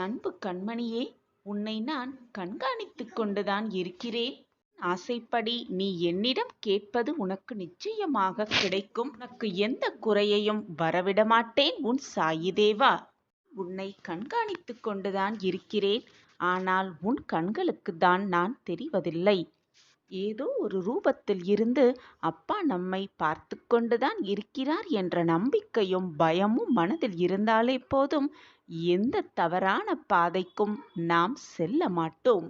அன்பு கண்மணியே, உன்னை நான் கண்காணித்துக் கொண்டுதான் இருக்கிறேன். ஆசைப்படி நீ என்னிடம் கேட்பது உனக்கு நிச்சயமாக கிடைக்கும். உனக்கு எந்த குறையையும் வரவிடமாட்டேன் உன் சாயிதேவா. உன்னை கண்காணித்துக் கொண்டுதான் இருக்கிறேன். ஆனால் உன் கண்களுக்கு தான் நான் தெரிவதில்லை. ஏதோ ஒரு ரூபத்தில் இருந்து அப்பா நம்மை பார்த்து கொண்டுதான் இருக்கிறார் என்ற நம்பிக்கையும் பயமும் மனதில் இருந்தாலே போதும், எந்த தவறான பாதைக்கும் நாம் செல்ல மாட்டோம்.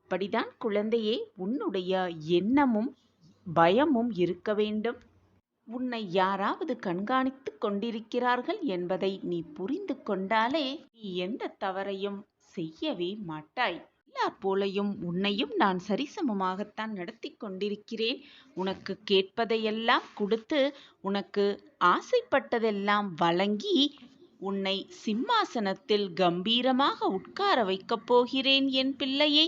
அப்படிதான் குழந்தையே, உன்னுடைய எண்ணமும் பயமும் இருக்க வேண்டும். உன்னை யாராவது கண்காணித்துக் கொண்டிருக்கிறார்கள் என்பதை நீ புரிந்து கொண்டாலே நீ எந்த தவறையும் செய்யவே மாட்டாய். எல்லார் போலையும் உன்னையும் நான் சரிசமமாகத்தான் நடத்தி கொண்டிருக்கிறேன். உனக்கு கேட்பதையெல்லாம் கொடுத்து, உனக்கு ஆசைப்பட்டதெல்லாம் வழங்கி, உன்னை சிம்மாசனத்தில் கம்பீரமாக உட்கார வைக்கப் போகிறேன் என் பிள்ளையை.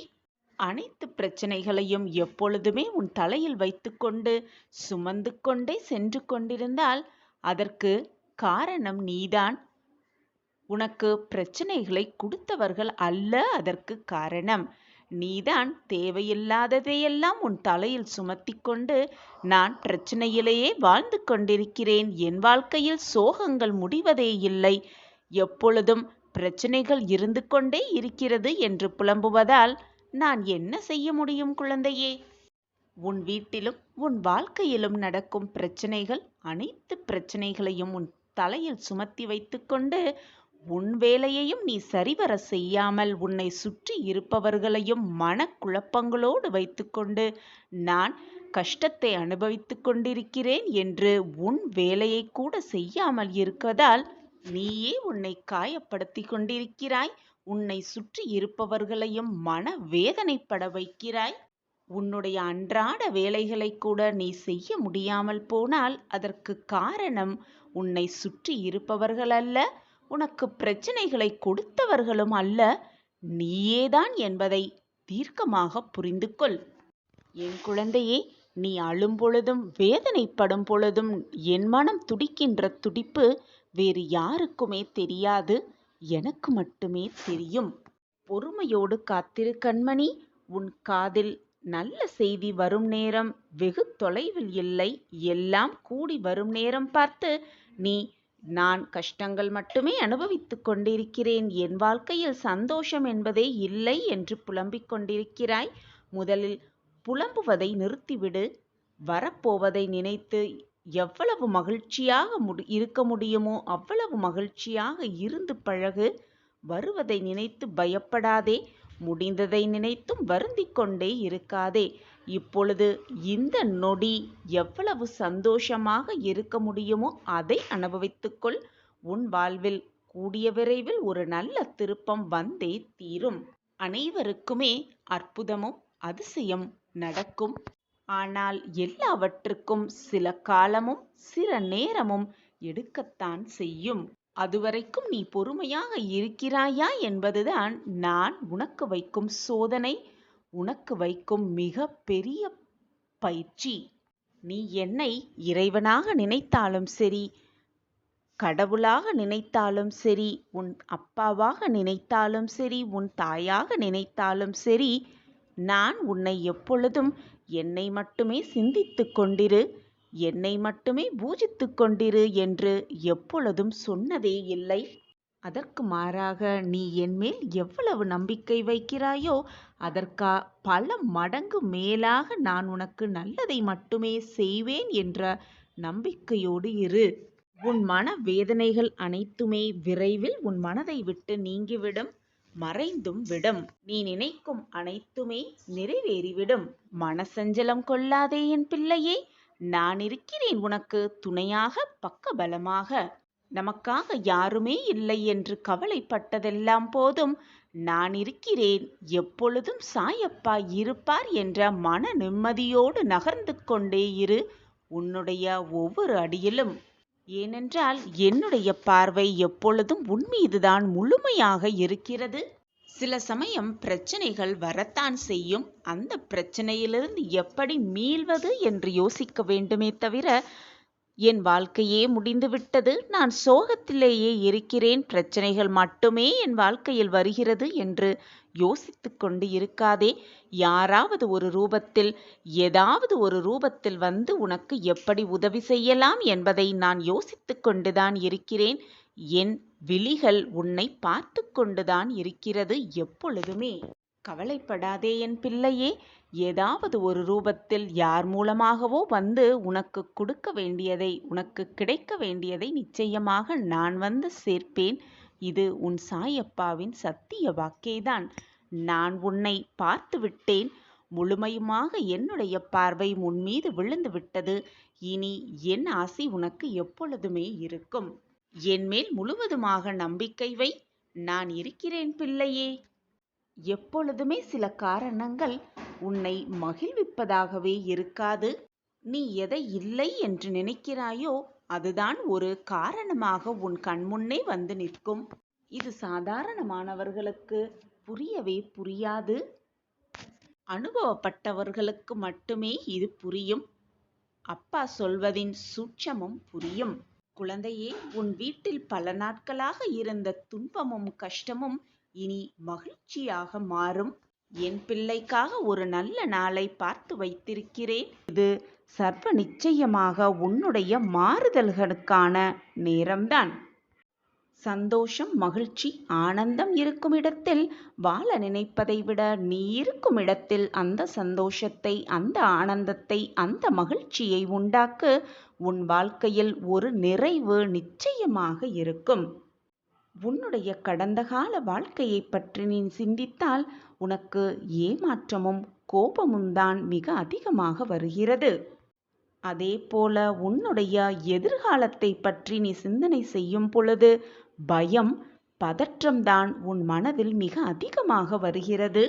அனைத்து பிரச்சனைகளையும் எப்பொழுதுமே உன் தலையில் வைத்துக்கொண்டு சுமந்து கொண்டே சென்று கொண்டிருந்தால் அதற்கு காரணம் நீதான். உனக்கு பிரச்சனைகளை கொடுத்தவர்கள் அல்ல அதற்கு காரணம். நீதான் தேவையில்லாததையெல்லாம் உன் தலையில் சுமத்தி கொண்டு, நான் பிரச்சனையிலேயே வாழ்ந்து கொண்டிருக்கிறேன், என் வாழ்க்கையில் சோகங்கள் முடிவதே இல்லை, எப்பொழுதும் பிரச்சனைகள் இருந்து கொண்டே இருக்கிறது என்று புலம்புவதால் நான் என்ன செய்ய முடியும் குழந்தையே? உன் வீட்டிலும் உன் வாழ்க்கையிலும் நடக்கும் பிரச்சனைகள், அனைத்து பிரச்சனைகளையும் உன் தலையில் சுமத்தி வைத்துக்கொண்டு, உன் வேலையையும் நீ சரிவர செய்யாமல் உன்னை சுற்றி இருப்பவர்களையும் மனக்குழப்பங்களோடு வைத்துக்கொண்டு நான் கஷ்டத்தை அனுபவித்துக் கொண்டிருக்கிறேன் என்று உன் வேலையை கூட செய்யாமல் இருப்பதால் நீயே உன்னை காயப்படுத்தி கொண்டிருக்கிறாய். உன்னை சுற்றி இருப்பவர்களையும் மன வேதனைப்பட வைக்கிறாய். உன்னுடைய அன்றாட வேலைகளை கூட நீ செய்ய முடியாமல் போனால் அதற்கு காரணம் உன்னை சுற்றி இருப்பவர்கள் அல்ல, உனக்கு பிரச்சனைகளை கொடுத்தவர்களும் அல்ல, நீயேதான் என்பதை தீர்க்கமாக புரிந்து கொள். என் குழந்தையே, நீ அழும் பொழுதும் வேதனைப்படும் பொழுதும் என் மனம் துடிக்கின்ற துடிப்பு வேறு யாருக்குமே தெரியாது, எனக்கு மட்டுமே தெரியும். பொறுமையோடு காத்திரு கண்மணி. உன் காதில் நல்ல செய்தி வரும் நேரம் வெகு தொலைவில் இல்லை. எல்லாம் கூடி வரும் நேரம் பார்த்து நீ, நான் கஷ்டங்கள் மட்டுமே அனுபவித்துக் கொண்டிருக்கிறேன், என் வாழ்க்கையில் சந்தோஷம் என்பதே இல்லை என்று புலம்பிக் கொண்டிருக்கிறாய். முதலில் புலம்புவதை நிறுத்திவிடு. வரப்போவதை நினைத்து எவ்வளவு மகிழ்ச்சியாக இருக்க முடியுமோ அவ்வளவு மகிழ்ச்சியாக இருந்து பழகு. வருவதை நினைத்து பயப்படாதே, முடிந்ததை நினைத்தும் வருந்திக் கொண்டே இருக்காதே. இப்பொழுது இந்த நொடி எவ்வளவு சந்தோஷமாக இருக்க முடியுமோ அதை அனுபவித்துக்கொள். உன் வாழ்வில் கூடிய விரைவில் ஒரு நல்ல திருப்பம் வந்தே தீரும். அனைவருக்குமே அற்புதமும் அதிசயம் நடக்கும். ஆனால் எல்லாவற்றுக்கும் சில காலமும் சில நேரமும் எடுக்கத்தான் செய்யும். அதுவரைக்கும் நீ பொறுமையாக இருக்கிறாயா என்பதுதான் நான் உனக்கு வைக்கும் சோதனை, உனக்கு வைக்கும் மிக பெரிய பயிற்சி. நீ என்னை இறைவனாக நினைத்தாலும் சரி, கடவுளாக நினைத்தாலும் சரி, உன் அப்பாவாக நினைத்தாலும் சரி, உன் தாயாக நினைத்தாலும் சரி, நான் உன்னை எப்பொழுதும் என்னை மட்டுமே சிந்தித்து கொண்டிரு, என்னை மட்டுமே பூஜித்து கொண்டிரு என்று எப்பொழுதும் சொன்னதே இல்லை. அதற்கு மாறாக நீ என்மேல் எவ்வளவு நம்பிக்கை வைக்கிறாயோ அதற்கு பல மடங்கு மேலாக நான் உனக்கு நல்லதை மட்டுமே செய்வேன் என்ற நம்பிக்கையோடு இரு. உன் மன வேதனைகள் அனைத்துமே விரைவில் உன் மனதை விட்டு நீங்கிவிடும், மறைந்தும் விடும். நீ நினைக்கும் அனைத்துமே நிறைவேறிவிடும். மனசஞ்சலம் கொள்ளாதே என் பிள்ளையே. நான் இருக்கிறேன் உனக்கு துணையாக, பக்கபலமாக. நமக்காக யாருமே இல்லை என்று கவலைப்பட்டதெல்லாம் போதும். நான் இருக்கிறேன், எப்பொழுதும் சாயப்பா இருப்பார் என்ற மன நிம்மதியோடு நகர்ந்து கொண்டே இரு உன்னுடைய ஒவ்வொரு அடியிலும். ஏனென்றால் என்னுடைய பார்வை எப்பொழுதும் உன்மீதுதான் முழுமையாக இருக்கிறது. சில சமயம் பிரச்சனைகள் வரத்தான் செய்யும். அந்த பிரச்சனையிலிருந்து எப்படி மீள்வது என்று யோசிக்க வேண்டுமே தவிர என் வாழ்க்கையே முடிந்துவிட்டது, நான் சோகத்திலேயே இருக்கிறேன், பிரச்சனைகள் மட்டுமே என் வாழ்க்கையில் வருகிறது என்று யோசித்துக் கொண்டு இருக்காதே. யாராவது ஒரு ரூபத்தில், ஏதாவது ஒரு ரூபத்தில் வந்து உனக்கு எப்படி உதவி செய்யலாம் என்பதை நான் யோசித்துக் கொண்டுதான் இருக்கிறேன். என் விழிகள் உன்னை பார்த்து கொண்டுதான் இருக்கிறது எப்பொழுதுமே. கவலைப்படாதே என் பிள்ளையே. ஏதாவது ஒரு ரூபத்தில் யார் மூலமாகவோ வந்து உனக்கு கொடுக்க வேண்டியதை, உனக்கு கிடைக்க வேண்டியதை நிச்சயமாக நான் வந்து சேர்ப்பேன். இது உன் சாயப்பாவின் சத்திய வாக்கேதான். நான் உன்னை பார்த்து விட்டேன். முழுமையுமாக என்னுடைய பார்வை உன் மீது விழுந்து விட்டது. இனி என் ஆசி உனக்கு எப்பொழுதுமே இருக்கும். என் மேல் முழுவதுமாக நம்பிக்கை வை. நான் இருக்கிறேன் பிள்ளையே. எப்பொழுதுமே சில காரணங்கள் உன்னை மகிழ்விப்பதாகவே இருக்காது. நீ எதை இல்லை என்று நினைக்கிறாயோ அதுதான் ஒரு காரணமாக உன் கண்முன்னே வந்து நிற்கும். இது சாதாரணமானவர்களுக்கு புரியவே புரியாது. அனுபவப்பட்டவர்களுக்கு மட்டுமே இது புரியும். அப்பா சொல்வதின் சூட்சமும் புரியும். குழந்தையே, உன் வீட்டில் பல நாட்களாக இருந்த துன்பமும் கஷ்டமும் இனி மகிழ்ச்சியாக மாறும். என் பிள்ளைக்காக ஒரு நல்ல நாளை பார்த்து வைத்திருக்கிறேன். இது சர்வ நிச்சயமாக உன்னுடைய மாறுதல்களுக்கான நேரம்தான். சந்தோஷம், மகிழ்ச்சி, ஆனந்தம் இருக்கும் இடத்தில் வாழ நினைப்பதை விட நீ இருக்கும் இடத்தில் அந்த சந்தோஷத்தை, அந்த ஆனந்தத்தை, அந்த மகிழ்ச்சியை உண்டாக்கு. உன் வாழ்க்கையில் ஒரு நிறைவு நிச்சயமாக இருக்கும். உன்னுடைய கடந்த கால வாழ்க்கையை பற்றி நீ சிந்தித்தால் உனக்கு ஏமாற்றமும் கோபமும் தான் மிக அதிகமாக வருகிறது. அதே போல உன்னுடைய எதிர்காலத்தை பற்றி நீ சிந்தனை செய்யும் பொழுது பயம், பதற்றம்தான் உன் மனதில் மிக அதிகமாக வருகிறது.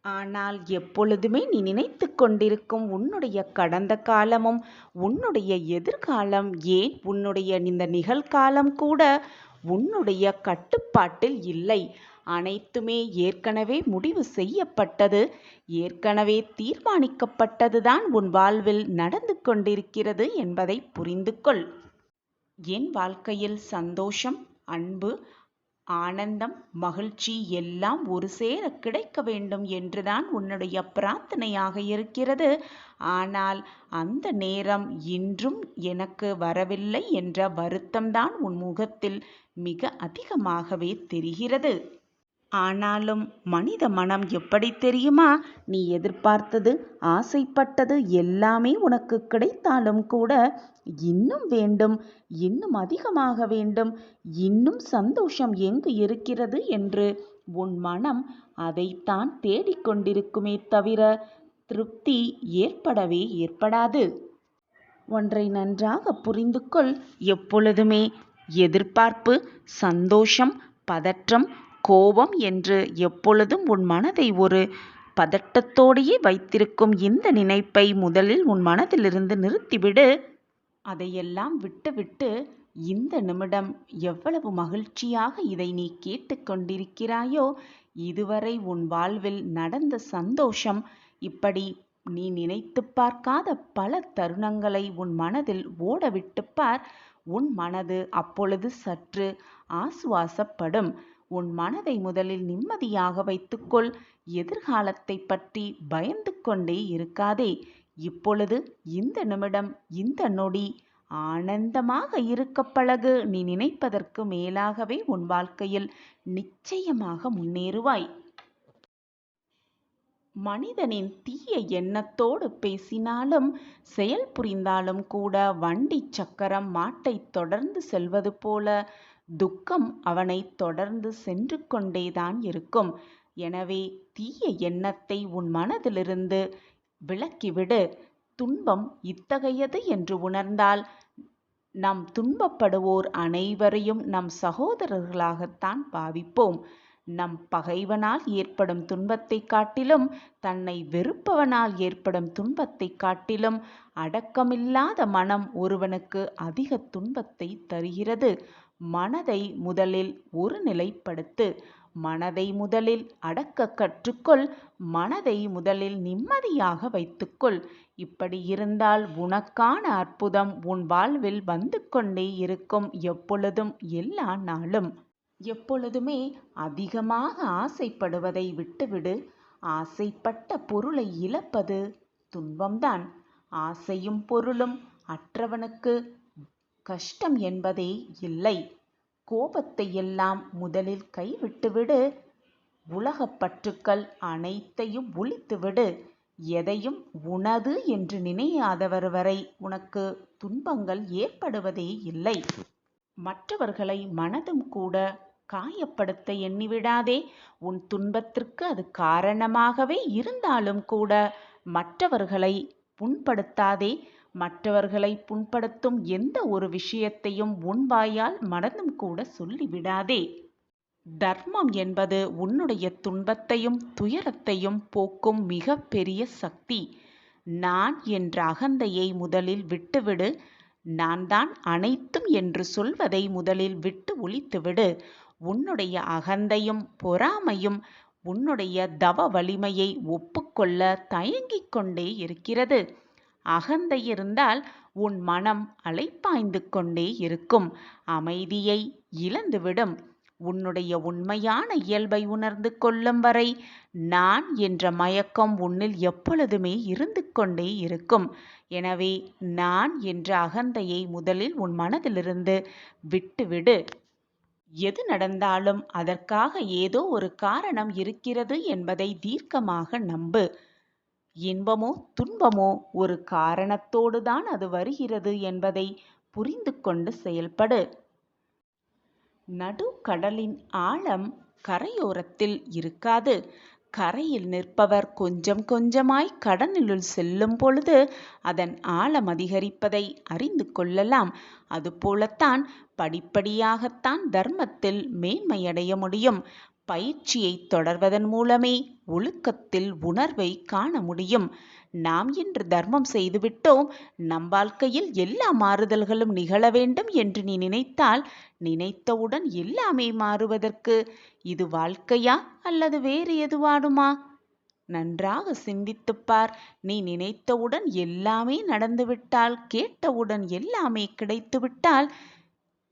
ஆனால் எப்பொழுதுமே நீ நினைத்து கொண்டிருக்கும் உன்னுடைய கடந்த காலமும் உன்னுடைய எதிர்காலம், ஏன் உன்னுடைய இந்த நிகழ்காலம் கூட உன்னுடைய கட்டுப்பாட்டில் இல்லை. அனைத்துமே ஏற்கனவே முடிவு செய்யப்பட்டது, ஏற்கனவே தீர்மானிக்கப்பட்டதுதான் உன் வாழ்வில் நடந்து கொண்டிருக்கிறது என்பதை புரிந்து கொள். என் வாழ்க்கையில் சந்தோஷம், அன்பு, ஆனந்தம், மகிழ்ச்சி எல்லாம் ஒரு சேர கிடைக்க வேண்டும் என்றுதான் உன்னுடைய பிரார்த்தனையாக இருக்கிறது. ஆனால் அந்த நேரம் இன்றும் எனக்கு வரவில்லை என்ற வருத்தம்தான் உன் முகத்தில் மிக அதிகமாகவே தெரிகிறது. ஆனாலும் மனித மனம் எப்படி தெரியுமா? நீ எதிர்பார்த்தது, ஆசைப்பட்டது எல்லாமே உனக்கு கிடைத்தாலும் கூட இன்னும் வேண்டும், இன்னும் அதிகமாக வேண்டும், இன்னும் சந்தோஷம் எங்கு இருக்கிறது என்று உன் மனம் அதைத்தான் தேடிக்கொண்டிருக்குமே தவிர திருப்தி ஏற்படவே ஏற்படாது. ஒன்றை நன்றாக புரிந்து கொள். எப்பொழுதுமே எதிர்பார்ப்பு, சந்தோஷம், பதற்றம், கோபம் என்று எப்பொழுதும் உன் மனதை ஒரு பதட்டத்தோடையே வைத்திருக்கும் இந்த நினைப்பை முதலில் உன் மனதிலிருந்து நிறுத்திவிடு. அதையெல்லாம் விட்டுவிட்டு இந்த நிமிடம் எவ்வளவு மகிழ்ச்சியாக இதை நீ கேட்டுக்கொண்டிருக்கிறாயோ, இதுவரை உன் வாழ்வில் நடந்த சந்தோஷம், இப்படி நீ நினைத்து பார்க்காத பல தருணங்களை உன் மனதில் ஓடவிட்டுப் பார். உன் மனது அப்பொழுது சற்று ஆசுவாசப்படும். உன் மனதை முதலில் நிம்மதியாக வைத்துக்கொள். எதிர்காலத்தை பற்றி பயந்து கொண்டே இருக்காதே. இப்பொழுது இந்த நிமிடம், இந்த நொடி ஆனந்தமாக இருக்க பழகு. நீ நினைப்பதற்கு மேலாகவே உன் வாழ்க்கையில் நிச்சயமாக முன்னேறுவாய். மனிதனின் தீய எண்ணத்தோடு பேசினாலும் செயல் புரிந்தாலும் கூட வண்டி சக்கரம் மாட்டை தொடர்ந்து செல்வது போல துக்கம் அவனை தொடர்ந்து சென்று கொண்டேதான் இருக்கும். எனவே தீய எண்ணத்தை உன் மனதிலிருந்து விலக்கிவிடு. துன்பம் இத்தகையது என்று உணர்ந்தால் நம் துன்பப்படுவோர் அனைவரையும் நம் சகோதரர்களாகத்தான் பாவிப்போம். நம் பகைவனால் ஏற்படும் துன்பத்தை காட்டிலும், தன்னை வெறுப்பவனால் ஏற்படும் துன்பத்தை காட்டிலும் அடக்கமில்லாத மனம் ஒருவனுக்கு அதிக துன்பத்தை தருகிறது. மனதை முதலில் ஒரு நிலைப்படுத்து. மனதை முதலில் அடக்க கற்றுக்கொள். மனதை முதலில் நிம்மதியாக வைத்துக்கொள். இப்படி இருந்தால் உனக்கான அற்புதம் உன் வாழ்வில் வந்து கொண்டே இருக்கும். எப்பொழுதும் எல்லா நாளும். எப்பொழுதுமே அதிகமாக ஆசைப்படுவதை விட்டுவிடு. ஆசைப்பட்ட பொருளை இழப்பது துன்பம்தான். ஆசையும் பொருளும் அற்றவனுக்கு கஷ்டம் என்பதே இல்லை. கோபத்தை எல்லாம் முதலில் கைவிட்டுவிடு. உலகப் பற்றுக்கள் அனைத்தையும் ஒழித்துவிடு. எதையும் உனது என்று நினையாதவர் வரை உனக்கு துன்பங்கள் ஏற்படுவதே இல்லை. மற்றவர்களை மனதும் கூட காயப்படுத்த எண்ணிவிடாதே. உன் துன்பத்திற்கு அது காரணமாகவே இருந்தாலும் கூட மற்றவர்களை புண்படுத்தாதே. மற்றவர்களை புண்படுத்தும் எந்த ஒரு விஷயத்தையும் உன் வாயால் மனதும் கூட சொல்லிவிடாதே. தர்மம் என்பது உன்னுடைய துன்பத்தையும் துயரத்தையும் போக்கும் மிக பெரிய சக்தி. நான் என்ற அகந்தையை முதலில் விட்டுவிடு. நான் தான் அனைத்தும் என்று சொல்வதை முதலில் விட்டு ஒழித்துவிடு. உன்னுடைய அகந்தையும் பொறாமையும் உன்னுடைய தவ வலிமையை ஒப்புக்கொள்ள தயங்கிக் கொண்டே இருக்கிறது. அகந்தை இருந்தால் உன் மனம் அலைப்பாய்ந்து கொண்டே இருக்கும். அமைதியை இழந்துவிடும். உன்னுடைய உண்மையான இயல்பை உணர்ந்து கொள்ளும் வரை நான் என்ற மயக்கம் உன்னில் எப்பொழுதுமே இருந்து கொண்டே இருக்கும். எனவே நான் என்ற அகந்தையை முதலில் உன் மனதிலிருந்து விட்டுவிடு. எது நடந்தாலும் அதற்காக ஏதோ ஒரு காரணம் இருக்கிறது என்பதை தீர்க்கமாக நம்பு. இன்பமோ துன்பமோ ஒரு காரணத்தோடு தான் அது வருகிறது என்பதை புரிந்து கொண்டு செயல்படு. நடுக்கடலின் ஆழம் கரையோரத்தில் இருக்காது. கரையில் நிற்பவர் கொஞ்சம் கொஞ்சமாய் கடலினுள் செல்லும் பொழுது அதன் ஆழம் அதிகரிப்பதை அறிந்து கொள்ளலாம். அதுபோலத்தான் படிப்படியாகத்தான் தர்மத்தில் மேன்மையடைய முடியும். பயிற்சியை தொடர்வதன் மூலமே ஒழுக்கத்தில் உணர்வை காண முடியும். நாம் இன்று தர்மம் செய்துவிட்டோம், நம் வாழ்க்கையில் எல்லா மாறுதல்களும் நிகழ வேண்டும் என்று நீ நினைத்தால் நினைத்தவுடன் எல்லாமே மாறுவதற்கு இது வாழ்க்கையா அல்லது வேறு எதுவாடுமா? நன்றாக சிந்தித்துப்பார். நீ நினைத்தவுடன் எல்லாமே நடந்துவிட்டால், கேட்டவுடன் எல்லாமே கிடைத்துவிட்டால்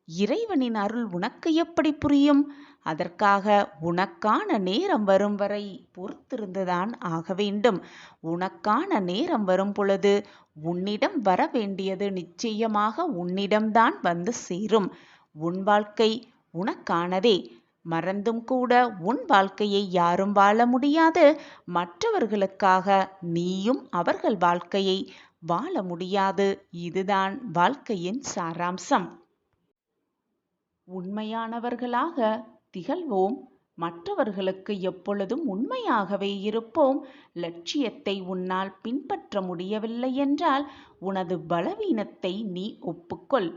இறைவனின் அருள் உனக்கு எப்படி புரியும்? அதற்காக உனக்கான நேரம் வரும் வரை பொறுத்திருந்துதான் ஆக வேண்டும். உனக்கான நேரம் வரும் பொழுது உன்னிடம் வர வேண்டியது நிச்சயமாக உன்னிடம்தான் வந்து சேரும். உன் வாழ்க்கை உனக்கானதே. மறந்தும் கூட உன் வாழ்க்கையை யாரும் வாழ முடியாது. மற்றவர்களுக்காக நீயும் அவர்கள் வாழ்க்கையை வாழ முடியாது. இதுதான் வாழ்க்கையின் சாராம்சம். உண்மையானவர்களாக திகழ்வோம். மற்றவர்களுக்கு எப்பொழுதும் உண்மையாகவே இருப்போம். லட்சியத்தை உன்னால் பின்பற்ற முடியவில்லை என்றால் உனது பலவீனத்தை நீ ஒப்புக்கொள்.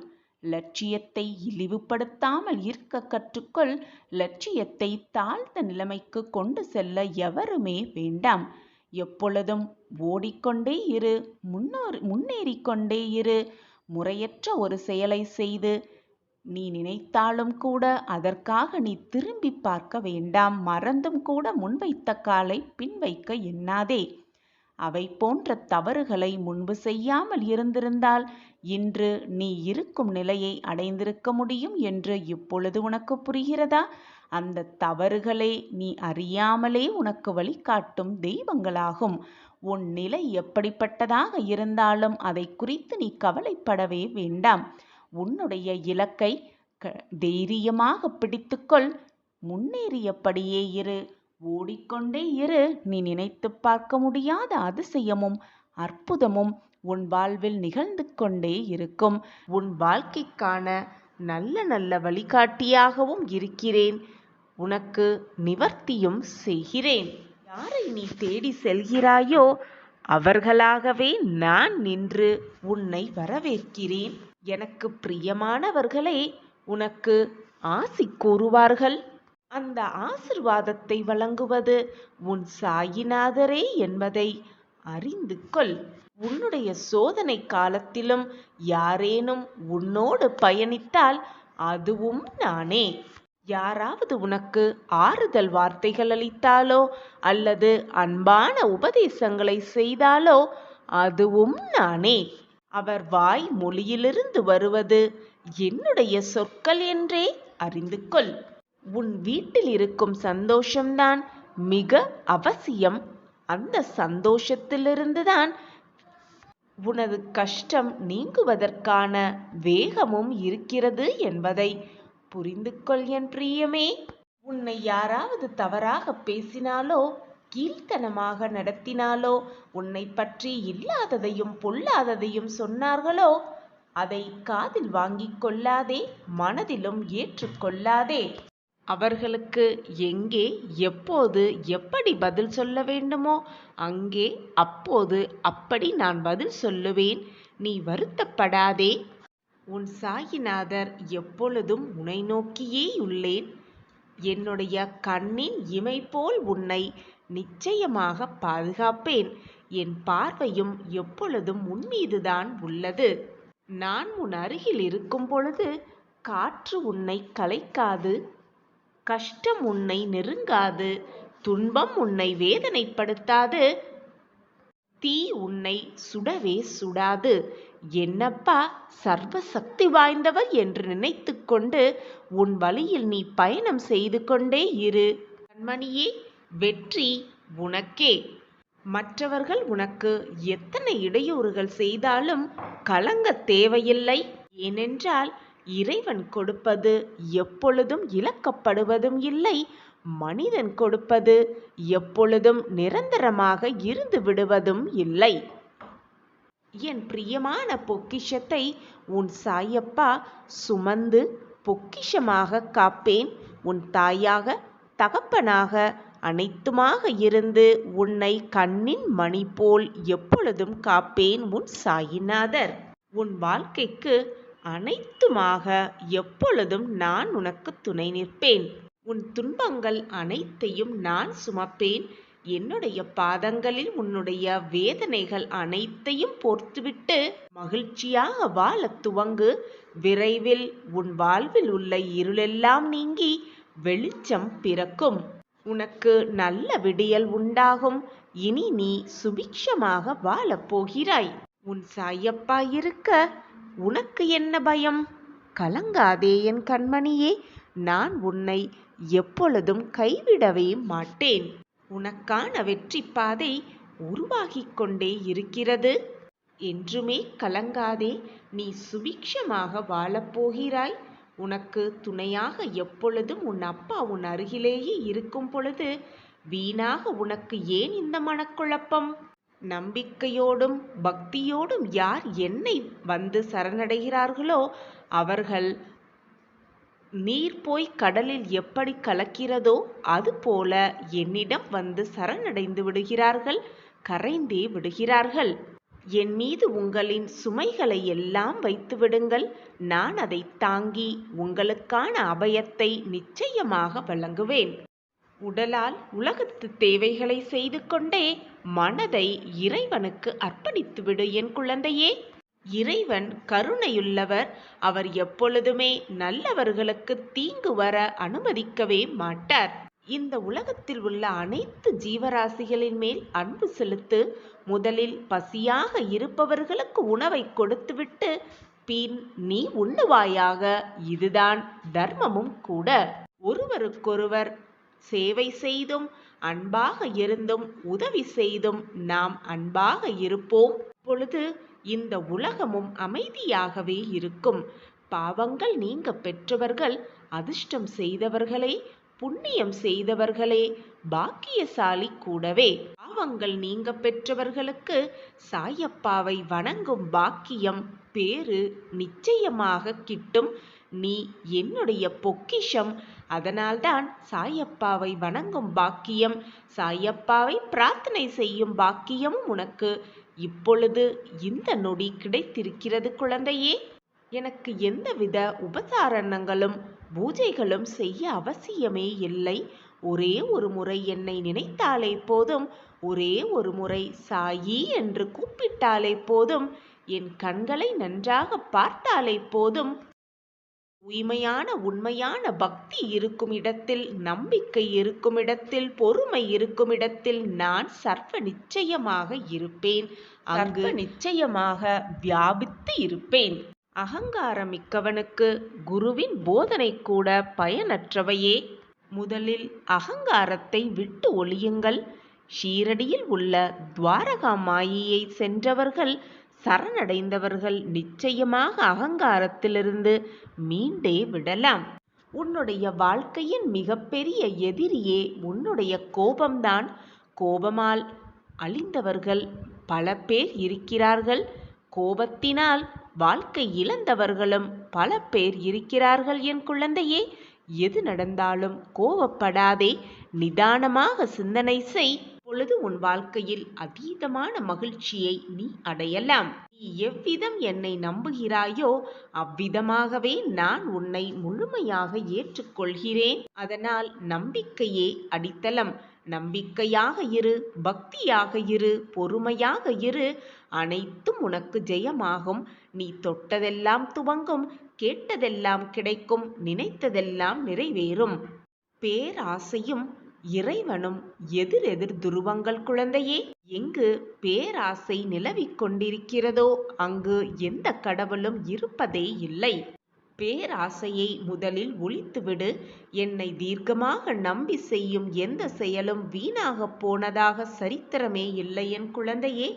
லட்சியத்தை இழிவுபடுத்தாமல் இருக்க கற்றுக்கொள். லட்சியத்தை தாழ்ந்த நிலைமைக்கு கொண்டு செல்ல எவருமே வேண்டாம். எப்பொழுதும் ஓடிக்கொண்டே இரு, முன்னேறிக்கொண்டே இரு. முறையற்ற ஒரு செயலை செய்து நீ நினைத்தாலும் கூட அதற்காக நீ திரும்பி பார்க்க வேண்டாம். மறந்தும் கூட முன்வைத்த காலை பின் வைக்க எண்ணாதே. அவை போன்ற தவறுகளை முன்பு செய்யாமல் இருந்திருந்தால் இன்று நீ இருக்கும் நிலையை அடைந்திருக்க முடியும் என்று இப்பொழுது உனக்கு புரிகிறதா? அந்த தவறுகளே நீ அறியாமலே உனக்கு வழிகாட்டும் தெய்வங்களாகும். உன் நிலை எப்படிப்பட்டதாக இருந்தாலும் அதை குறித்து நீ கவலைப்படவே வேண்டாம். உன்னுடைய இலக்கை தைரியமாக பிடித்துக்கொள். முன்னேறியபடியே இரு. ஓடிக்கொண்டே இரு. நீ நினைத்து பார்க்க முடியாத அதிசயமும் அற்புதமும் உன் வாழ்வில் நிகழ்ந்து கொண்டே இருக்கும். உன் வாழ்க்கைக்கான நல்ல நல்ல வழிகாட்டியாகவும் இருக்கிறேன். உனக்கு நிவர்த்தியும் செய்கிறேன். யாரை நீ தேடி செல்கிறாயோ அவர்களாகவே நான் நின்று உன்னை வரவேற்கிறேன். எனக்கு பிரியமானவர்களே உனக்கு ஆசி கூறுவார்கள். அந்த ஆசிர்வாதத்தை வழங்குவது உன் சாயிநாதரே என்பதை அறிந்து கொள். உன்னுடைய சோதனை காலத்திலும் யாரேனும் உன்னோடு பயணித்தால் அதுவும் நானே. யாராவது உனக்கு ஆறுதல் வார்த்தைகள் அளித்தாலோ அல்லது அன்பான உபதேசங்களை செய்தாலோ அதுவும் நானே. அவர் வாய் மொழியிலிருந்து வருவது என்னுடைய சொற்கள் என்றே அறிந்து கொள். உன் வீட்டில் இருக்கும் சந்தோஷம்தான் மிக அவசியம். அந்த சந்தோஷத்திலிருந்துதான் உனது கஷ்டம் நீங்குவதற்கான வேகமும் இருக்கிறது என்பதை புரிந்து கொள் என் பிரியமே. உன்னை யாராவது தவறாக பேசினாலோ கீழ்த்தனமாக நடத்தினாலோ உன்னை பற்றி இல்லாததையும் பொல்லாததையும் சொன்னார்களோ அதை காதில் வாங்கிக் கொள்ளாதே, மனதிலும் ஏற்றுக்கொள்ளாதே. அவர்களுக்கு எங்கே எப்போது எப்படி பதில் சொல்ல வேண்டுமோ அங்கே அப்போது அப்படி நான் பதில் சொல்லுவேன். நீ வருத்தப்படாதே. உன் சாயிநாதர் எப்பொழுதும் உன்னை நோக்கியே உள்ளேன். என்னுடைய கண்ணின் இமை போல் உன்னை நிச்சயமாக பாதுகாப்பேன். என் பார்வையும் எப்பொழுதும் உன்மீதுதான் உள்ளது. நான் உன் அருகில் இருக்கும் பொழுது காற்று உன்னை கலைக்காது, கஷ்டம் உன்னை நெருங்காது, துன்பம் உன்னை வேதனைப்படுத்தாது, தீ உன்னை சுடவே சுடாது. என்னப்பா சர்வ சக்தி வாய்ந்தவர் என்று நினைத்து கொண்டு உன் வழியில் நீ பயணம் செய்து கொண்டே இரு கண்மணியே. வெற்றி உனக்கே. மற்றவர்கள் உனக்கு எத்தனை இடையூறுகள் செய்தாலும் கலங்க தேவையில்லை. ஏனென்றால் இறைவன் கொடுப்பது எப்பொழுதும் இழக்கப்படுவதும் இல்லை. மனிதன் கொடுப்பது எப்பொழுதும் நிரந்தரமாக இருந்து விடுவதும் இல்லை. என் பிரியமான பொக்கிஷத்தை உன் சாயப்பா சுமந்து பொக்கிஷமாக காப்பேன். உன் தாயாக தகப்பனாக அனைத்துமாக இருந்து உன்னை கண்ணின் மணி போல் எப்பொழுதும் காப்பேன் உன் சாயிநாதர். உன் வாழ்க்கைக்கு அனைத்துமாக எப்பொழுதும் நான் உனக்கு துணை நிற்பேன். உன் துன்பங்கள் அனைத்தையும் நான் சுமப்பேன். என்னுடைய பாதங்களில் உன்னுடைய வேதனைகள் அனைத்தையும் போர்த்துவிட்டு மகிழ்ச்சியாக வாழ துவங்கு. விரைவில் உன் வாழ்வில் உள்ள இருளெல்லாம் நீங்கி வெளிச்சம் பிறக்கும். உனக்கு நல்ல விடியல் உண்டாகும். இனி நீ சுபிக்ஷமாக வாழப் போகிறாய். உன் சாயப்பா இருக்க உனக்கு என்ன பயம்? கலங்காதே என் கண்மணியே. நான் உன்னை எப்பொழுதும் கைவிடவே மாட்டேன். உனக்கான வெற்றி பாதை உருவாகிக் கொண்டே இருக்கிறது. என்றுமே கலங்காதே. நீ சுபிக்ஷமாக வாழப்போகிறாய். உனக்கு துணையாக எப்பொழுதும் உன் அப்பா உன் அருகிலேயே இருக்கும் பொழுது வீணாக உனக்கு ஏன் இந்த மனக்குழப்பம்? நம்பிக்கையோடும் பக்தியோடும் யார் என்னை வந்து சரணடைகிறார்களோ அவர்கள் நீர் போய் கடலில் எப்படி கலக்கிறதோ அதுபோல என்னிடம் வந்து சரணடைந்து விடுகிறார்கள், கரைந்தே விடுகிறார்கள். என் மீது உங்களின் சுமைகளை எல்லாம் வைத்து விடுங்கள். நான் அதை தாங்கி உங்களுக்கான அபயத்தை நிச்சயமாக வழங்குவேன். உடலால் உலகத்து தேவைகளை செய்து கொண்டே மனதை இறைவனுக்கு அர்ப்பணித்துவிடு என் குழந்தையே. இறைவன் கருணையுள்ளவர். அவர் எப்பொழுதுமே நல்லவர்களுக்கு தீங்கு வர அனுமதிக்கவே மாட்டார். இந்த உலகத்தில் உள்ள அனைத்து ஜீவராசிகளின் மேல் அன்பு செலுத்து. முதலில் பசியாக இருப்பவர்களுக்கு உணவை கொடுத்துவிட்டு பின் நீ உண்ணுவாயாக. இதுதான் தர்மமும் கூட. ஒருவருக்கொருவர் சேவை செய்தும் அன்பாக இருந்தும் உதவி செய்தும் நாம் அன்பாக இருப்போம். பொழுது இந்த உலகமும் அமைதியாகவே இருக்கும். பாவங்கள் நீங்க பெற்றவர்கள் அதிர்ஷ்டம் செய்தவர்களே, புண்ணியம் செய்தவர்களே, பாக்கியசாலி கூடவே. பாவங்கள் நீங்க பெற்றவர்களுக்கு சாயப்பாவை வணங்கும் பாக்கியம் பேறு நிச்சயமாக கிட்டும். நீ என்னுடைய பொக்கிஷம். அதனால்தான் சாயப்பாவை வணங்கும் பாக்கியம், சாயப்பாவை பிரார்த்தனை செய்யும் பாக்கியமும் உனக்கு இப்பொழுது இந்த நொடி கிடைத்திருக்கிறது குழந்தையே. எனக்கு எந்தவித உபசாரணங்களும் பூஜைகளும் செய்ய அவசியமே இல்லை. ஒரே ஒரு முறை என்னை நினைத்தாலே போதும். ஒரே ஒரு முறை சாயி என்று கூப்பிட்டாலே போதும். என் கண்களை நன்றாக பார்த்தாலே போதும். தூய்மையான உண்மையான பக்தி இருக்கும் இடத்தில், நம்பிக்கை இருக்கும் இடத்தில், பொறுமை இருக்கும் இடத்தில் நான் சர்வ நிச்சயமாக இருப்பேன். அங்கு நிச்சயமாக வியாபித்து இருப்பேன். அகங்காரம் மிக்கவனுக்கு குருவின் போதனை கூட பயனற்றவையே. முதலில் அகங்காரத்தை விட்டு ஒழியுங்கள். ஷீரடியில் உள்ள துவாரகா மாயியை சென்றவர்கள், சரணடைந்தவர்கள் நிச்சயமாக அகங்காரத்திலிருந்து மீண்டே விடலாம். உன்னுடைய வாழ்க்கையின் மிகப்பெரிய எதிரியே உன்னுடைய கோபம்தான். கோபமால் அழிந்தவர்கள் பல பேர் இருக்கிறார்கள். கோபத்தினால் வாழ்க்கை இழந்தவர்களும் பல பேர் இருக்கிறார்கள். என் குழந்தையே, எது நடந்தாலும் கோபப்படாதே, நிதானமாக சிந்தனை செய். பொழுது உன் வாழ்க்கையில் அதீதமான மகிழ்ச்சியை நீ அடையலாம். நீ எவ்விதம் என்னை நம்புகிறாயோ அவ்விதமாகவே நான் உன்னை முழுமையாக ஏற்றுக்கொள்கிறேன். அதனால் நம்பிக்கையே அடித்தளம். நம்பிக்கையாக இரு, பக்தியாக இரு, பொறுமையாக இரு. அனைத்தும் உனக்கு ஜெயமாகும். நீ தொட்டதெல்லாம் துவங்கும், கேட்டதெல்லாம் கிடைக்கும், நினைத்ததெல்லாம் நிறைவேறும். பேராசையும் இறைவனும் எதிரெதிர் துருவங்கள் குழந்தையே. எங்கு பேராசை நிலவிக் கொண்டிருக்கிறதோ அங்கு எந்த கடவுளும் இருப்பதே இல்லை. பேராசையை முதலில் ஒழித்துவிடு. என்னை தீர்க்கமாக நம்பி செய்யும் எந்த செயலும் வீணாக போனதாக சரித்திரமே இல்லை. என் குழந்தையே,